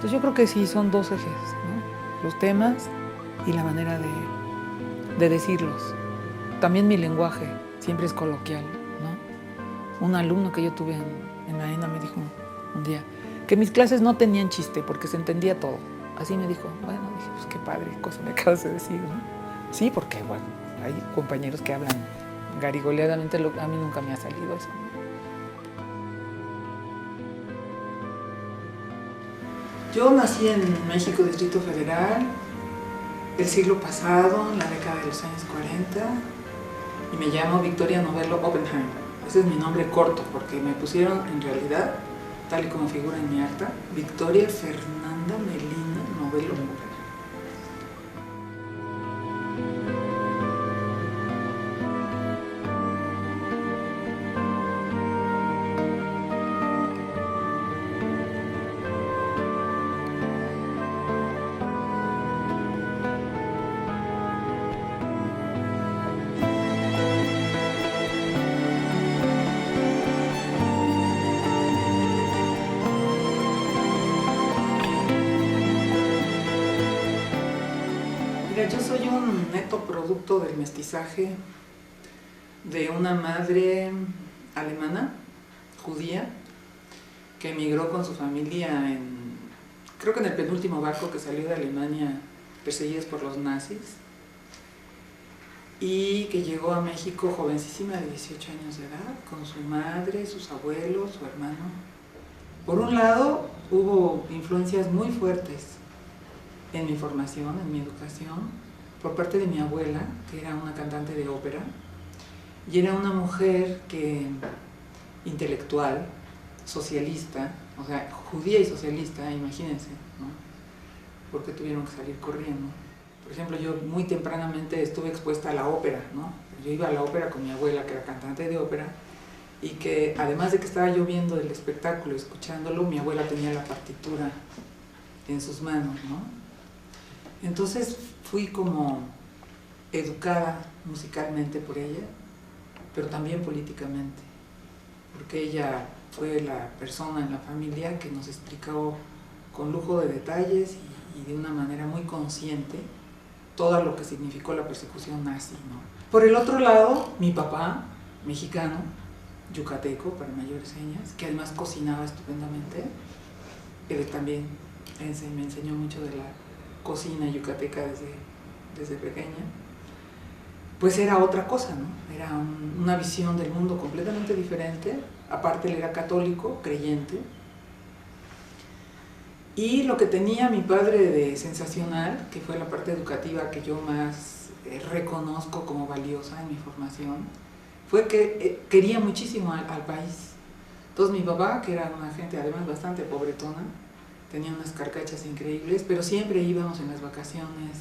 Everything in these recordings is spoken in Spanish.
Entonces yo creo que sí son dos ejes, ¿no? Los temas y la manera de decirlos. También mi lenguaje siempre es coloquial, ¿no? Un alumno que yo tuve en la ENA me dijo un día que mis clases no tenían chiste porque se entendía todo. Así me dijo. Bueno, dije, pues qué padre, cosa me acabas de decir, ¿no? Sí, porque bueno, hay compañeros que hablan garigoleadamente, a mí nunca me ha salido eso. Yo nací en México, Distrito Federal, el siglo pasado, en la década de los años 40, y me llamo Victoria Novello Oppenheim. Ese es mi nombre corto, porque me pusieron en realidad, tal y como figura en mi acta, Victoria Fernanda Melina Novello Oppenheim. Mira, yo soy un neto producto del mestizaje de una madre alemana, judía, que emigró con su familia creo que en el penúltimo barco que salió de Alemania perseguidos por los nazis, y que llegó a México jovencísima de 18 años de edad, con su madre, sus abuelos, su hermano. Por un lado, hubo influencias muy fuertes en mi formación, en mi educación, por parte de mi abuela, que era una cantante de ópera, y era una mujer intelectual, socialista, o sea, judía y socialista, imagínense, ¿no? Porque tuvieron que salir corriendo. Por ejemplo, yo muy tempranamente estuve expuesta a la ópera, ¿no? Yo iba a la ópera con mi abuela, que era cantante de ópera, y que además de que estaba yo viendo el espectáculo, escuchándolo, mi abuela tenía la partitura en sus manos, ¿no? Entonces fui como educada musicalmente por ella, pero también políticamente, porque ella fue la persona en la familia que nos explicó con lujo de detalles y de una manera muy consciente todo lo que significó la persecución nazi, ¿no? Por el otro lado, mi papá, mexicano, yucateco, para mayores señas, que además cocinaba estupendamente, él también me enseñó mucho de la cocina yucateca desde pequeña, pues era otra cosa, ¿no? Era una visión del mundo completamente diferente. Aparte él era católico, creyente, y lo que tenía mi padre de sensacional, que fue la parte educativa que yo más reconozco como valiosa en mi formación, fue que quería muchísimo al país. Entonces mi papá, que era una gente además bastante pobretona, tenía unas carcachas increíbles, pero siempre íbamos en las vacaciones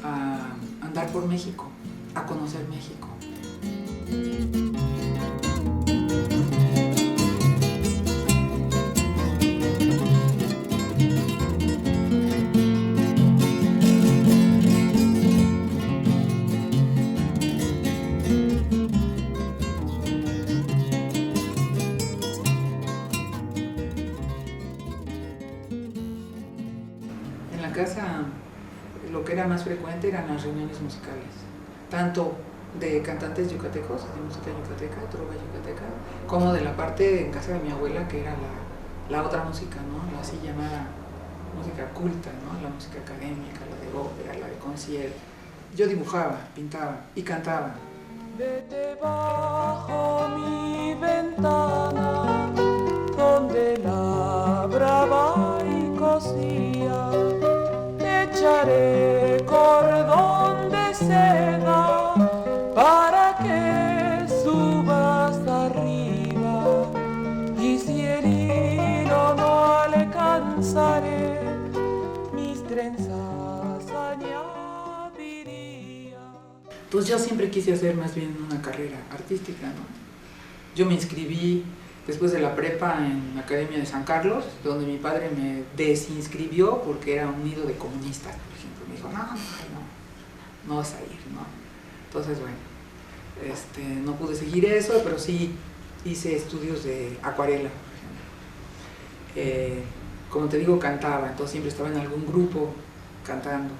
a andar por México, a conocer México. En la casa lo que era más frecuente eran las reuniones musicales, tanto de cantantes yucatecos, de música yucateca, trova yucateca, como de la parte en casa de mi abuela, que era la otra música, ¿no? La así llamada música culta, ¿no? La música académica, la de ópera, la de concierto. Yo dibujaba, pintaba y cantaba. Vete bajo mi ventana, donde labraba y cosía, te echaré cordón de seda para que subas arriba, y si el hilo no alcanzaré, mis trenzas añadiría. Entonces yo siempre quise hacer más bien una carrera artística, ¿no? Yo me inscribí después de la prepa en la Academia de San Carlos, donde mi padre me desinscribió porque era un nido de comunistas, por ejemplo. Me dijo, no vas a ir, ¿no? Entonces, bueno, no pude seguir eso, pero sí hice estudios de acuarela, por ejemplo. como te digo, cantaba, entonces siempre estaba en algún grupo cantando.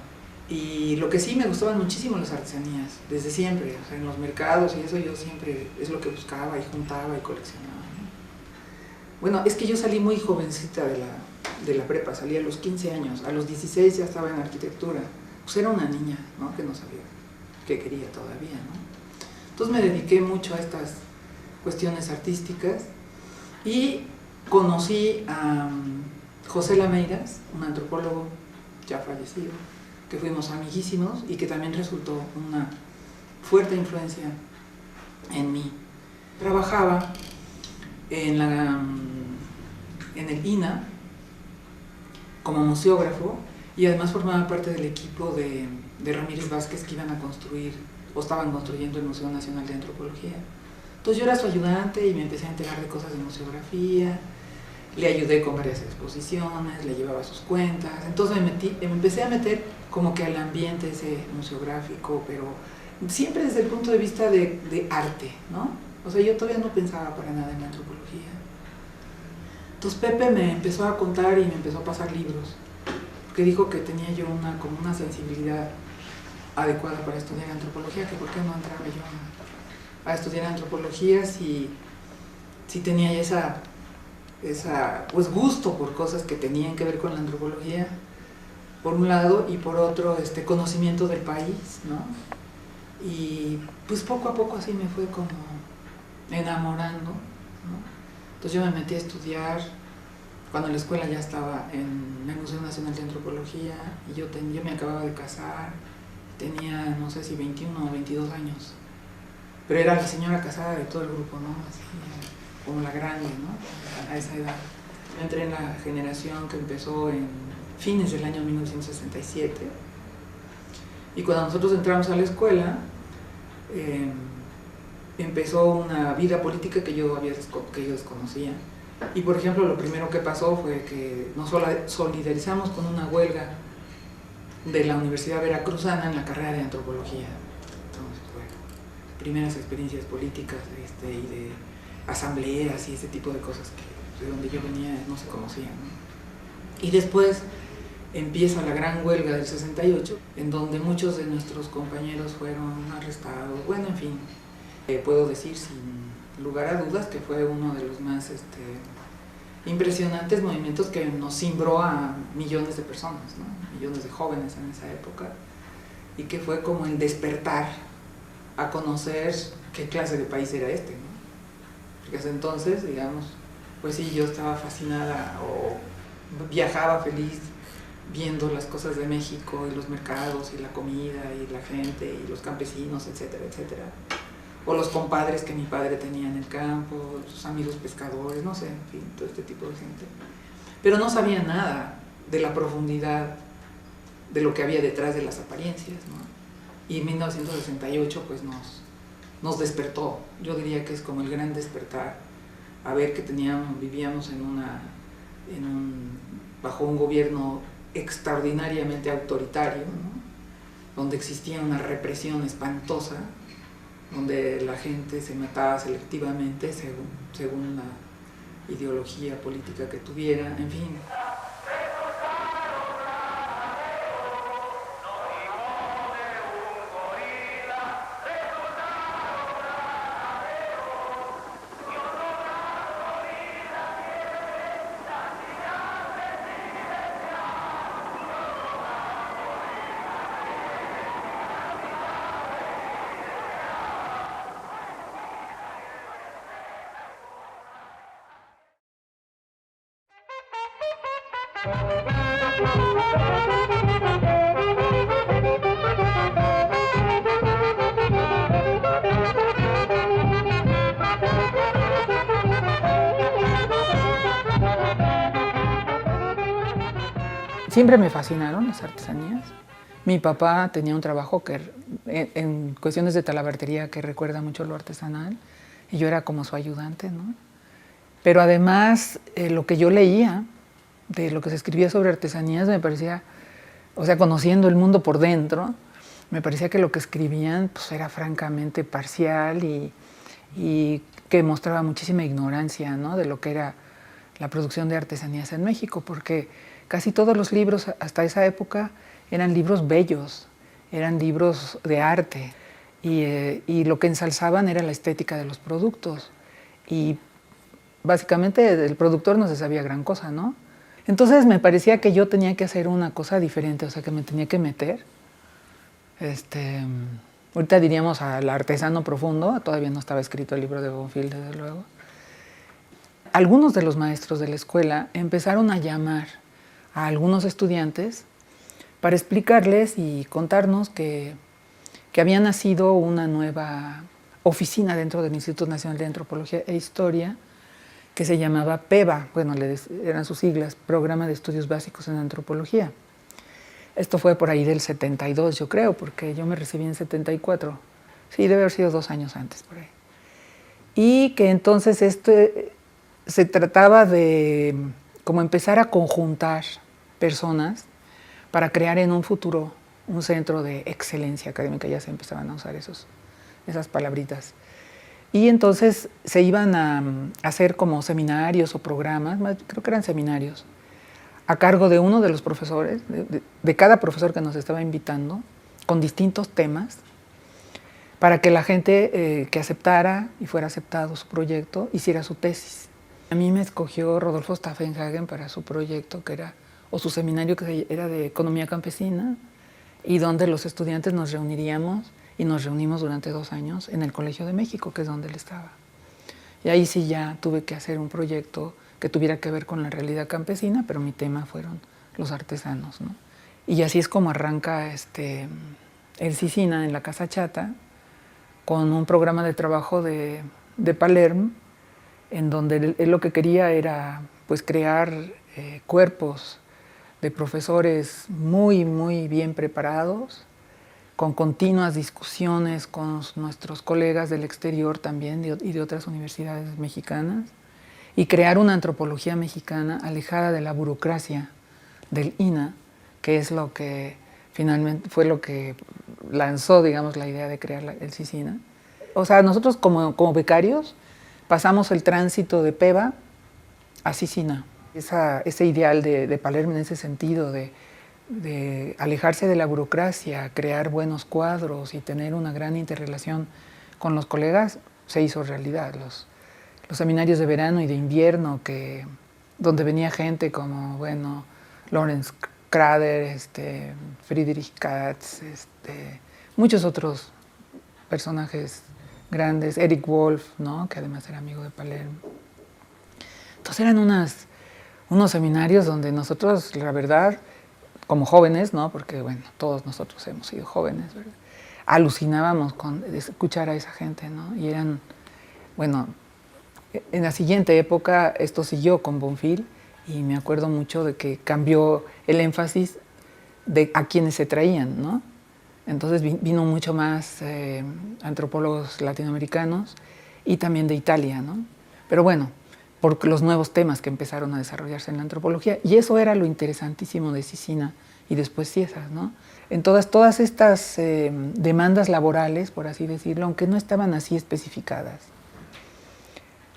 Y lo que sí me gustaban muchísimo las artesanías, desde siempre, o sea, en los mercados y eso yo siempre es lo que buscaba y juntaba y coleccionaba, ¿no? Bueno, es que yo salí muy jovencita de la prepa, salí a los 15 años, a los 16 ya estaba en arquitectura, pues era una niña, ¿no? Que no sabía qué quería todavía, ¿no? Entonces me dediqué mucho a estas cuestiones artísticas y conocí a José Lameiras, un antropólogo ya fallecido, que fuimos amiguísimos y que también resultó una fuerte influencia en mí. Trabajaba en el INA como museógrafo y además formaba parte del equipo de Ramírez Vázquez que iban a construir o estaban construyendo el Museo Nacional de Antropología. Entonces yo era su ayudante y me empecé a enterar de cosas de museografía, le ayudé con varias exposiciones, le llevaba sus cuentas, entonces me empecé a meter como que al ambiente ese museográfico, pero siempre desde el punto de vista de arte, ¿no? O sea, yo todavía no pensaba para nada en la antropología. Entonces Pepe me empezó a contar y me empezó a pasar libros, que dijo que tenía yo como una sensibilidad adecuada para estudiar antropología, que por qué no entraba yo a estudiar antropología si tenía esa pues gusto por cosas que tenían que ver con la antropología, por un lado, y por otro, conocimiento del país, ¿no? Y pues poco a poco así me fue como enamorando, ¿no? Entonces yo me metí a estudiar cuando la escuela ya estaba en el Museo Nacional de Antropología y yo me acababa de casar, tenía no sé si 21 o 22 años, pero era la señora casada de todo el grupo, ¿no? Así, como la grande, ¿no? A esa edad. Yo entré en la generación que empezó en fines del año 1967 y cuando nosotros entramos a la escuela empezó una vida política que yo desconocía. Y por ejemplo, lo primero que pasó fue que nos solidarizamos con una huelga de la Universidad Veracruzana en la carrera de antropología. Entonces, bueno, primeras experiencias políticas y de asambleas y ese tipo de cosas que de donde yo venía no se conocían, ¿no? Y después empieza la gran huelga del 68, en donde muchos de nuestros compañeros fueron arrestados. Bueno, en fin, puedo decir sin lugar a dudas que fue uno de los más impresionantes movimientos que nos cimbró a millones de personas, ¿no? Millones de jóvenes en esa época, y que fue como el despertar a conocer qué clase de país era ¿no? Porque hasta entonces, digamos, pues sí, yo estaba fascinada o viajaba feliz viendo las cosas de México y los mercados y la comida y la gente y los campesinos, etcétera, etcétera. O los compadres que mi padre tenía en el campo, sus amigos pescadores, no sé, en fin, todo este tipo de gente. Pero no sabía nada de la profundidad de lo que había detrás de las apariencias, ¿no? Y en 1968 pues nos despertó. Yo diría que es como el gran despertar, a ver que vivíamos bajo un gobierno extraordinariamente autoritario, ¿no? Donde existía una represión espantosa, donde la gente se mataba selectivamente según la ideología política que tuviera, en fin. Siempre me fascinaron las artesanías. Mi papá tenía un trabajo en cuestiones de talabartería que recuerda mucho lo artesanal y yo era como su ayudante, ¿no? Pero además lo que yo leía de lo que se escribía sobre artesanías me parecía, o sea, conociendo el mundo por dentro, me parecía que lo que escribían pues, era francamente parcial y que mostraba muchísima ignorancia, ¿no? De lo que era la producción de artesanías en México, porque casi todos los libros hasta esa época eran libros bellos, eran libros de arte, y lo que ensalzaban era la estética de los productos. Y básicamente el productor no se sabía gran cosa, ¿no? Entonces me parecía que yo tenía que hacer una cosa diferente, o sea, que me tenía que meter. Ahorita diríamos al artesano profundo, todavía no estaba escrito el libro de Bonfil, desde luego. Algunos de los maestros de la escuela empezaron a llamar a algunos estudiantes para explicarles y contarnos que había nacido una nueva oficina dentro del Instituto Nacional de Antropología e Historia, que se llamaba PEBA, bueno, eran sus siglas, Programa de Estudios Básicos en Antropología. Esto fue por ahí del 72, yo creo, porque yo me recibí en 74. Sí, debe haber sido 2 años antes, por ahí. Y que entonces se trataba de como empezar a conjuntar personas para crear en un futuro un centro de excelencia académica, ya se empezaban a usar esas palabritas. Y entonces se iban a hacer como seminarios o programas, creo que eran seminarios, a cargo de uno de los profesores, de cada profesor que nos estaba invitando, con distintos temas, para que la gente que aceptara y fuera aceptado su proyecto hiciera su tesis. A mí me escogió Rodolfo Staffenhagen para su proyecto, o su seminario, que era de economía campesina, y donde los estudiantes nos reuniríamos, y nos reunimos durante 2 años en el Colegio de México, que es donde él estaba. Y ahí sí ya tuve que hacer un proyecto que tuviera que ver con la realidad campesina, pero mi tema fueron los artesanos, ¿no? Y así es como arranca el CICINA en la Casa Chata, con un programa de trabajo de Palermo, en donde él lo que quería era pues crear cuerpos de profesores muy, muy bien preparados, con continuas discusiones con nuestros colegas del exterior también y de otras universidades mexicanas, y crear una antropología mexicana alejada de la burocracia del INAH, que es lo que finalmente fue lo que lanzó, digamos, la idea de crear el CICINA. O sea, nosotros como becarios pasamos el tránsito de PEBA a CICINA. Ese ideal de Palermo en ese sentido, de alejarse de la burocracia, crear buenos cuadros y tener una gran interrelación con los colegas, se hizo realidad. Los seminarios de verano y de invierno, donde venía gente como, bueno, Lawrence Crader, Friedrich Katz, muchos otros personajes grandes, Eric Wolf, ¿no?, que además era amigo de Palermo. Entonces eran unos seminarios donde nosotros, la verdad, como jóvenes, ¿no?, porque bueno, todos nosotros hemos sido jóvenes, ¿verdad?, alucinábamos con escuchar a esa gente, ¿no? Y eran, bueno, en la siguiente época esto siguió con Bonfil, y me acuerdo mucho de que cambió el énfasis de a quienes se traían, ¿no? Entonces vino mucho más antropólogos latinoamericanos y también de Italia, ¿no? Pero bueno, por los nuevos temas que empezaron a desarrollarse en la antropología, y eso era lo interesantísimo de CICINA y después CIESAS, ¿no? En todas estas demandas laborales, por así decirlo, aunque no estaban así especificadas,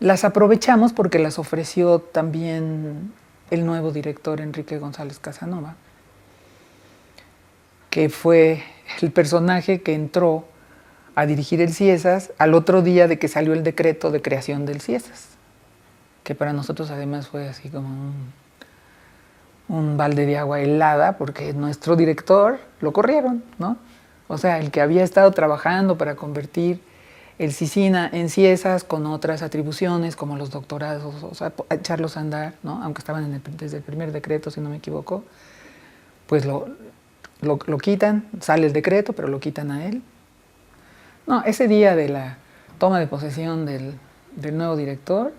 las aprovechamos porque las ofreció también el nuevo director Enrique González Casanova, que fue el personaje que entró a dirigir el CIESAS al otro día de que salió el decreto de creación del CIESAS, que para nosotros además fue así como un balde de agua helada, porque nuestro director lo corrieron, ¿no? O sea, el que había estado trabajando para convertir el CICINA en CIESAS con otras atribuciones, como los doctorados, o sea, echarlos a andar, ¿no?, aunque estaban desde el primer decreto, si no me equivoco, pues lo quitan, sale el decreto, pero lo quitan a él. No, ese día de la toma de posesión del nuevo director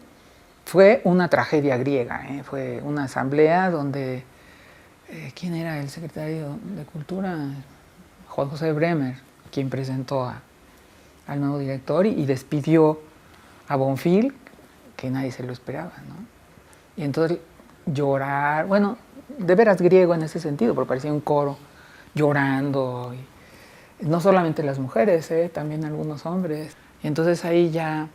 fue una tragedia griega, ¿eh? Fue una asamblea donde, ¿quién era el secretario de Cultura? Juan José Bremer, quien presentó al nuevo director y despidió a Bonfil, que nadie se lo esperaba, ¿no? Y entonces llorar, bueno, de veras griego en ese sentido, porque parecía un coro llorando, y no solamente las mujeres, también algunos hombres. Y entonces ahí ya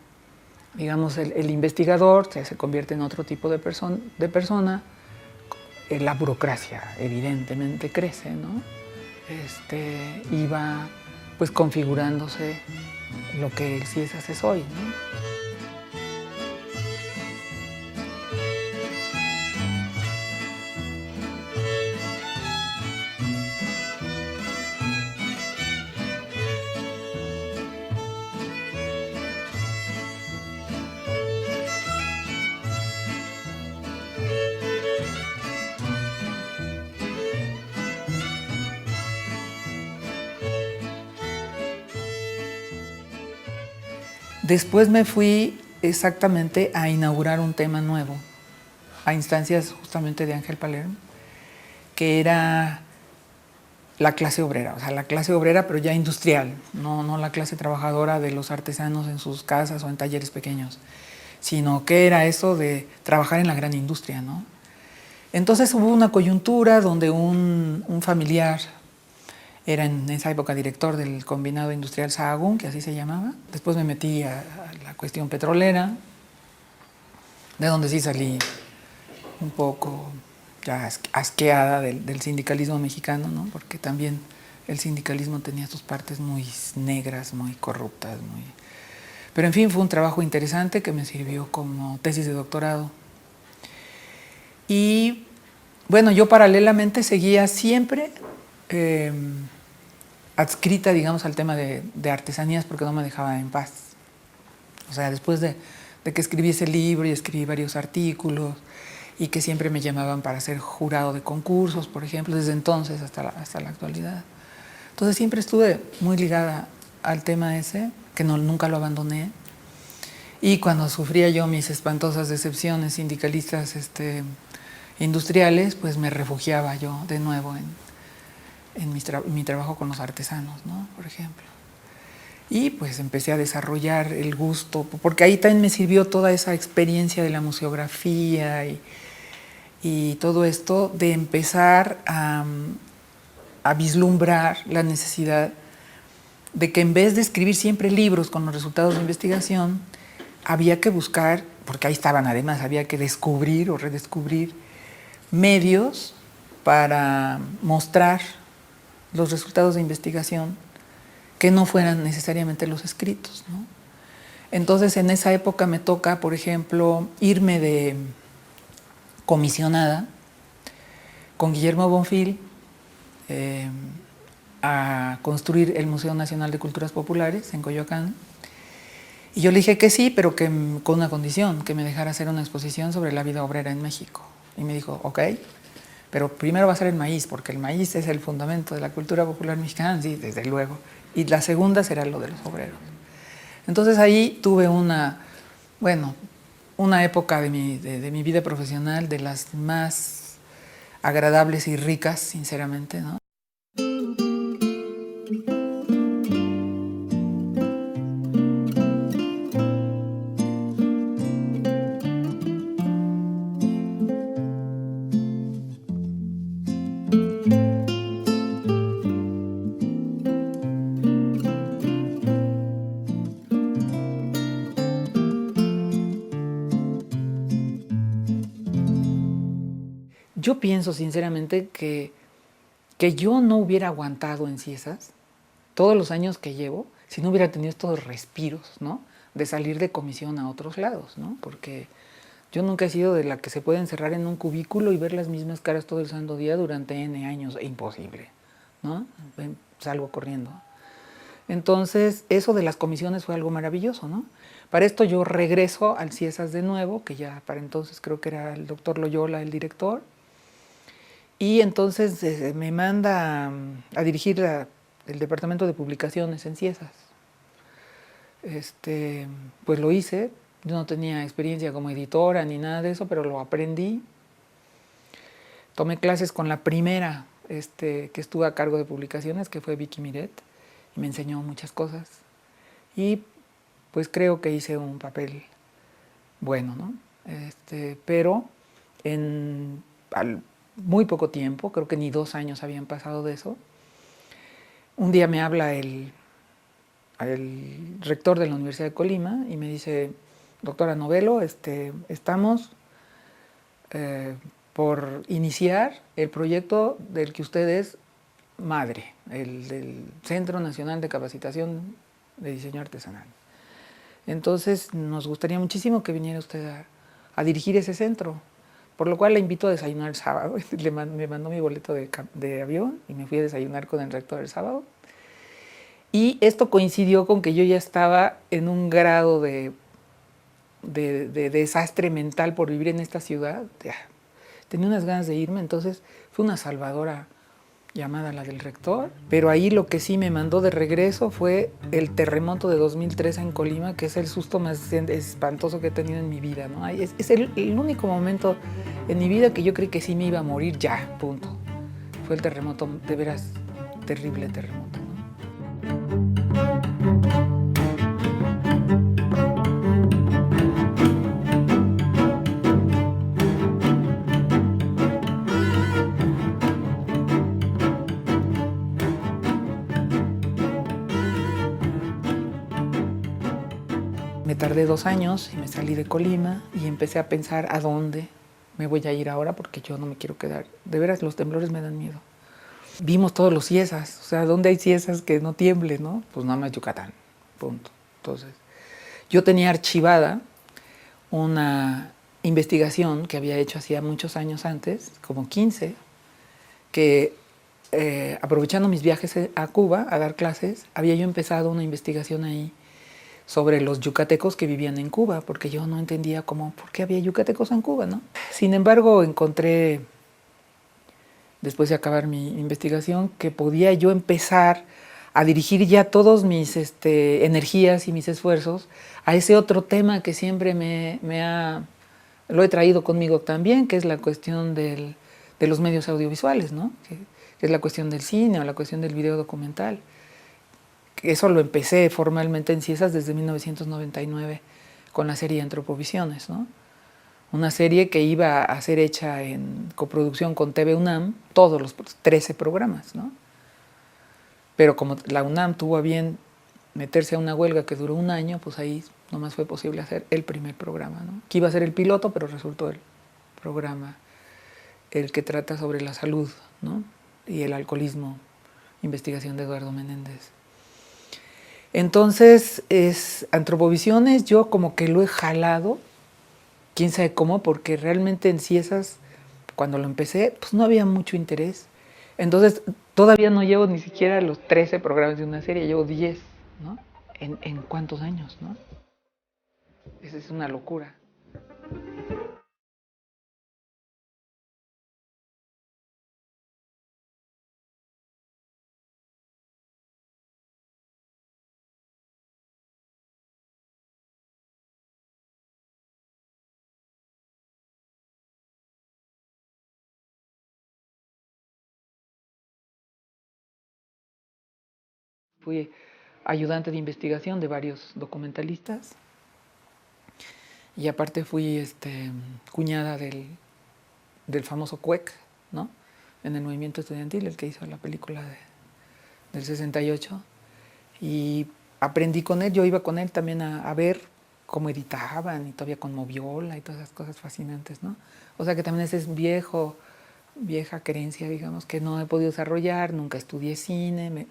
digamos, el investigador se convierte en otro tipo de persona, la burocracia evidentemente crece, ¿no? Y va pues configurándose lo que el CIESAS es hoy, ¿no? Después me fui exactamente a inaugurar un tema nuevo, a instancias justamente de Ángel Palermo, que era la clase obrera, o sea, la clase obrera pero ya industrial, no la clase trabajadora de los artesanos en sus casas o en talleres pequeños, sino que era eso de trabajar en la gran industria, ¿no? Entonces hubo una coyuntura donde un familiar era en esa época director del combinado industrial Sahagún, que así se llamaba. Después me metí a la cuestión petrolera, de donde sí salí un poco ya asqueada del sindicalismo mexicano, ¿no? Porque también el sindicalismo tenía sus partes muy negras, muy corruptas. Pero en fin, fue un trabajo interesante que me sirvió como tesis de doctorado. Y bueno, yo paralelamente seguía siempre adscrita, digamos, al tema de artesanías porque no me dejaba en paz. O sea, después de que escribí ese libro y escribí varios artículos y que siempre me llamaban para ser jurado de concursos, por ejemplo, desde entonces hasta la actualidad. Entonces siempre estuve muy ligada al tema ese, que nunca lo abandoné. Y cuando sufría yo mis espantosas decepciones sindicalistas industriales, pues me refugiaba yo de nuevo en mi trabajo con los artesanos, ¿no? Por ejemplo. Y pues empecé a desarrollar el gusto, porque ahí también me sirvió toda esa experiencia de la museografía y todo esto de empezar a vislumbrar la necesidad de que en vez de escribir siempre libros con los resultados de investigación, había que buscar, porque ahí estaban además, había que descubrir o redescubrir medios para mostrar los resultados de investigación que no fueran necesariamente los escritos, ¿no? Entonces en esa época me toca, por ejemplo, irme de comisionada con Guillermo Bonfil a construir el Museo Nacional de Culturas Populares en Coyoacán. Y yo le dije que sí, pero que con una condición, que me dejara hacer una exposición sobre la vida obrera en México. Y me dijo, ok, pero primero va a ser el maíz, porque el maíz es el fundamento de la cultura popular mexicana, sí, desde luego. Y la segunda será lo de los obreros. Entonces ahí tuve una época de mi vida profesional de las más agradables y ricas, sinceramente, ¿no? Yo pienso sinceramente que yo no hubiera aguantado en CIESAS todos los años que llevo si no hubiera tenido estos respiros, ¿no? De salir de comisión a otros lados, ¿no? Porque yo nunca he sido de la que se puede encerrar en un cubículo y ver las mismas caras todo el santo día durante N años. Imposible, ¿no? Salgo corriendo. Entonces, eso de las comisiones fue algo maravilloso, ¿no? Para esto yo regreso al CIESAS de nuevo, que ya para entonces creo que era el doctor Loyola el director, y entonces me manda a dirigir el departamento de publicaciones en CIESAS. Pues lo hice, yo no tenía experiencia como editora ni nada de eso, pero lo aprendí. Tomé clases con la primera que estuvo a cargo de publicaciones, que fue Vicky Miret, y me enseñó muchas cosas. Y pues creo que hice un papel bueno, ¿no? Pero al muy poco tiempo, creo que ni 2 años habían pasado de eso, un día me habla el rector de la Universidad de Colima y me dice, doctora Novelo, estamos por iniciar el proyecto del que usted es madre, el del Centro Nacional de Capacitación de Diseño Artesanal. Entonces, nos gustaría muchísimo que viniera usted a dirigir ese centro, por lo cual la invito a desayunar el sábado. Me mandó mi boleto de avión y me fui a desayunar con el rector el sábado. Y esto coincidió con que yo ya estaba en un grado de desastre mental por vivir en esta ciudad. Tenía unas ganas de irme, entonces fue una salvadora llamada la del rector, pero ahí lo que sí me mandó de regreso fue el terremoto de 2003 en Colima, que es el susto más espantoso que he tenido en mi vida, ¿no? Es el único momento en mi vida que yo creí que sí me iba a morir ya, punto. Fue el terremoto, de veras, terrible terremoto, ¿no? Me tardé 2 años y me salí de Colima y empecé a pensar a dónde me voy a ir ahora porque yo no me quiero quedar. De veras, los temblores me dan miedo. Vimos todos los ciesas, o sea, ¿dónde hay ciesas que no tiemblen, no? Pues nada más Yucatán, punto. Entonces, yo tenía archivada una investigación que había hecho hacía muchos años antes, como 15, que aprovechando mis viajes a Cuba a dar clases, había yo empezado una investigación ahí sobre los yucatecos que vivían en Cuba, porque yo no entendía por qué había yucatecos en Cuba, ¿no? Sin embargo, encontré, después de acabar mi investigación, que podía yo empezar a dirigir ya todos mis energías y mis esfuerzos a ese otro tema que siempre lo he traído conmigo también, que es la cuestión de los medios audiovisuales, ¿no? Que es la cuestión del cine o la cuestión del video documental. Eso lo empecé formalmente en Ciesas desde 1999 con la serie Antropovisiones, ¿no? Una serie que iba a ser hecha en coproducción con TV UNAM, todos los 13 programas, ¿no? Pero como la UNAM tuvo a bien meterse a una huelga que duró 1 año, pues ahí nomás fue posible hacer el primer programa, ¿no? Que iba a ser el piloto, pero resultó el programa, el que trata sobre la salud, ¿no? Y el alcoholismo, investigación de Eduardo Menéndez. Entonces, Antropovisiones, yo como que lo he jalado, quién sabe cómo, porque realmente en Ciesas, cuando lo empecé, pues no había mucho interés. Entonces, todavía no llevo ni siquiera los 13 programas de una serie, llevo 10, ¿no? ¿En cuántos años, no? Esa es una locura. Fui ayudante de investigación de varios documentalistas y aparte fui cuñada del famoso CUEC, ¿no? En el movimiento estudiantil, el que hizo la película del 68. Y aprendí con él, yo iba con él también a ver cómo editaban y todavía con Moviola y todas esas cosas fascinantes, ¿no? O sea que también ese es vieja creencia, digamos, que no he podido desarrollar, nunca estudié cine,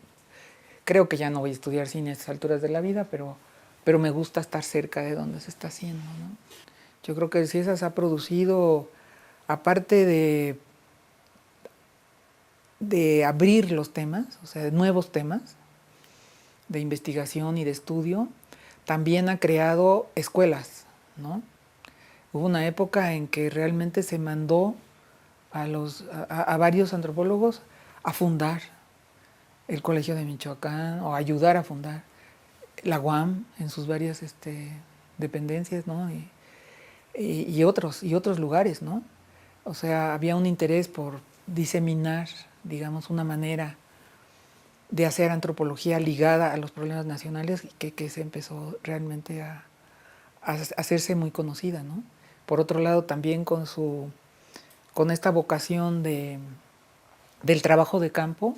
creo que ya no voy a estudiar cine a estas alturas de la vida, pero me gusta estar cerca de donde se está haciendo, ¿no? Yo creo que Ciesas ha producido, aparte de abrir los temas, o sea, nuevos temas de investigación y de estudio, también ha creado escuelas, ¿no? Hubo una época en que realmente se mandó a varios antropólogos a fundar el Colegio de Michoacán o ayudar a fundar la UAM en sus varias dependencias, ¿no? Y otros lugares, ¿no? O sea, había un interés por diseminar, digamos, una manera de hacer antropología ligada a los problemas nacionales que se empezó realmente a hacerse muy conocida, ¿no? Por otro lado, también con esta vocación del trabajo de campo,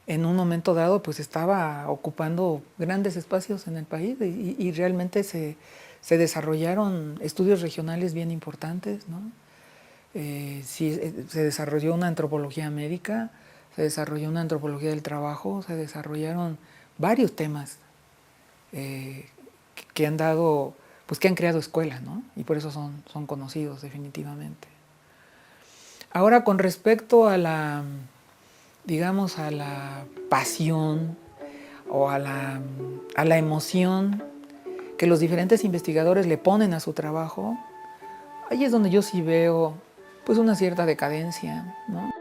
en un momento dado pues estaba ocupando grandes espacios en el país y realmente se se desarrollaron estudios regionales bien importantes, ¿no? Sí, se desarrolló una antropología médica, se desarrolló una antropología del trabajo, se desarrollaron varios temas que han dado, pues que han creado escuelas, ¿no? Y por eso son conocidos definitivamente. Ahora, con respecto a la, digamos, a la pasión o a la emoción que los diferentes investigadores le ponen a su trabajo, ahí es donde yo sí veo pues una cierta decadencia, ¿no?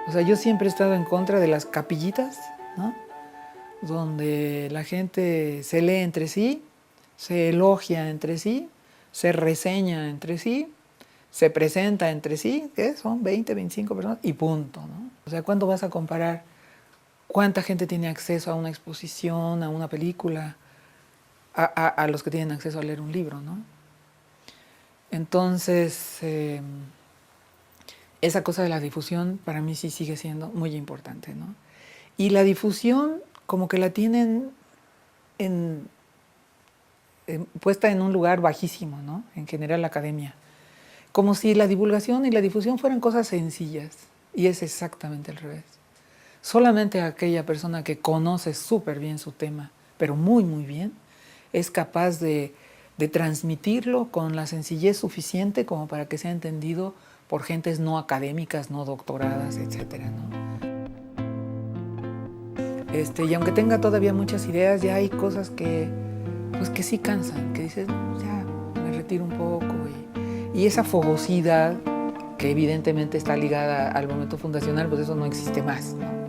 O sea, yo siempre he estado en contra de las capillitas, ¿no? Donde la gente se lee entre sí, se elogia entre sí, se reseña entre sí, se presenta entre sí, que son 20, 25 personas, y punto, ¿no? O sea, ¿cuándo vas a comparar cuánta gente tiene acceso a una exposición, a una película, a los que tienen acceso a leer un libro, ¿no? Entonces, esa cosa de la difusión para mí sí sigue siendo muy importante, ¿no? Y la difusión como que la tienen puesta en un lugar bajísimo, ¿no? En general la academia. Como si la divulgación y la difusión fueran cosas sencillas, y es exactamente al revés. Solamente aquella persona que conoce súper bien su tema, pero muy, muy bien, es capaz de transmitirlo con la sencillez suficiente como para que sea entendido por gentes no académicas, no doctoradas, etcétera, ¿no? Y aunque tenga todavía muchas ideas, ya hay cosas que, pues, que sí cansan, que dices, ya, me retiro un poco. Y esa fogosidad, que evidentemente está ligada al momento fundacional, pues eso no existe más, ¿no?